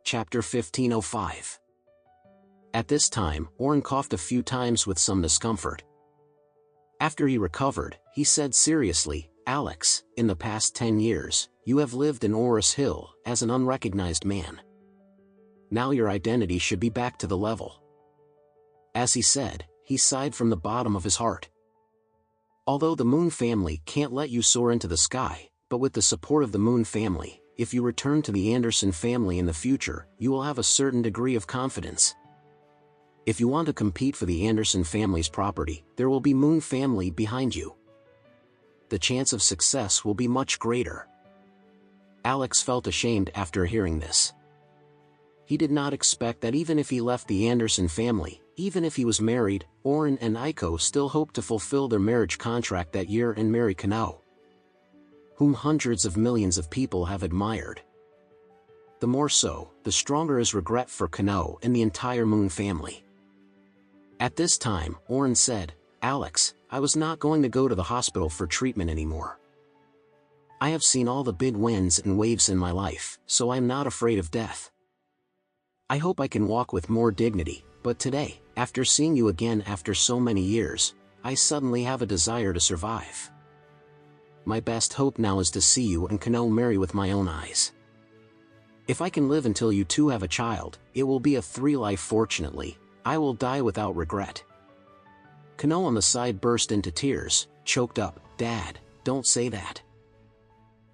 Chapter 1505. At this time, Orrin coughed a few times with some discomfort. After he recovered, he said seriously, "Alex, in the past 10 years, you have lived in Oris Hill as an unrecognized man. Now your identity should be back to the level." As he said, he sighed from the bottom of his heart. Although the Moon family can't let you soar into the sky, but with the support of the Moon family, if you return to the Anderson family in the future, you will have a certain degree of confidence. If you want to compete for the Anderson family's property, there will be Moon family behind you. The chance of success will be much greater. Alex felt ashamed after hearing this. He did not expect that even if he left the Anderson family, even if he was married, Orrin and Aiko still hoped to fulfill their marriage contract that year and marry Kano, whom hundreds of millions of people have admired. The more so, the stronger his regret for Kano and the entire Moon family. At this time, Orrin said, "Alex, I was not going to go to the hospital for treatment anymore. I have seen all the big winds and waves in my life, so I am not afraid of death. I hope I can walk with more dignity, but today, after seeing you again after so many years, I suddenly have a desire to survive. My best hope now is to see you and Kano marry with my own eyes. If I can live until you two have a child, it will be a 3-life. Fortunately, I will die without regret." Kano on the side burst into tears, choked up, "Dad, don't say that."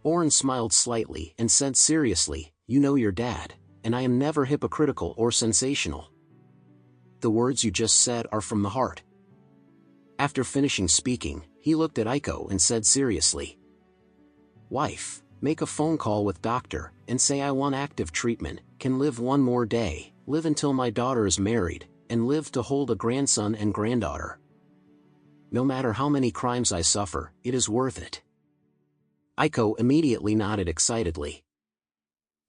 Orrin smiled slightly and said seriously, "You know your dad, and I am never hypocritical or sensational. The words you just said are from the heart." After finishing speaking, he looked at Aiko and said seriously, "Wife, make a phone call with doctor, and say I want active treatment, can live one more day, live until my daughter is married, and live to hold a grandson and granddaughter. No matter how many crimes I suffer, it is worth it." Aiko immediately nodded excitedly.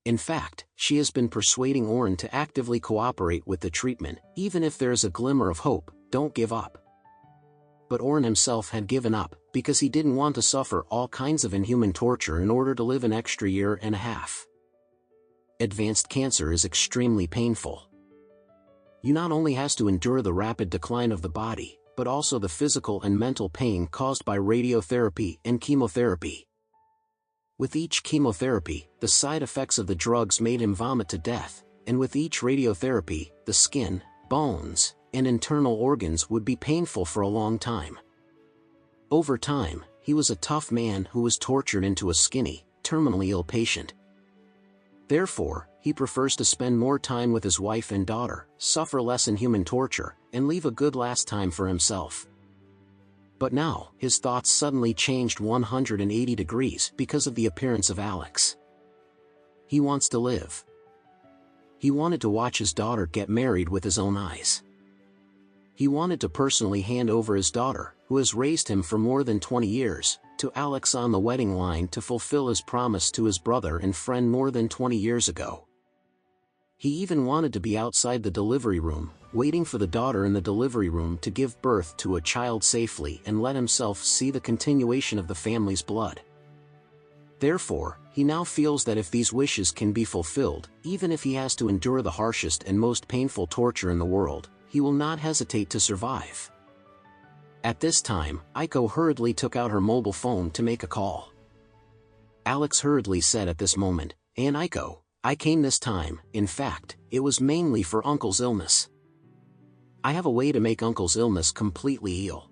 In fact, she has been persuading Orrin to actively cooperate with the treatment, even if there is a glimmer of hope, don't give up. But Orrin himself had given up, because he didn't want to suffer all kinds of inhuman torture in order to live an extra year and a half. Advanced cancer is extremely painful. You not only has to endure the rapid decline of the body, but also the physical and mental pain caused by radiotherapy and chemotherapy. With each chemotherapy, the side effects of the drugs made him vomit to death, and with each radiotherapy, the skin, bones, and internal organs would be painful for a long time. Over time, he was a tough man who was tortured into a skinny, terminally ill patient. Therefore, he prefers to spend more time with his wife and daughter, suffer less inhuman torture, and leave a good last time for himself. But now, his thoughts suddenly changed 180 degrees because of the appearance of Alex. He wants to live. He wanted to watch his daughter get married with his own eyes. He wanted to personally hand over his daughter, who has raised him for more than 20 years, to Alex on the wedding line to fulfill his promise to his brother and friend more than 20 years ago. He even wanted to be outside the delivery room, waiting for the daughter in the delivery room to give birth to a child safely and let himself see the continuation of the family's blood. Therefore, he now feels that if these wishes can be fulfilled, even if he has to endure the harshest and most painful torture in the world, he will not hesitate to survive. At this time, Aiko hurriedly took out her mobile phone to make a call. Alex hurriedly said at this moment, "Aunt Aiko, I came this time. In fact, it was mainly for Uncle's illness. I have a way to make Uncle's illness completely heal."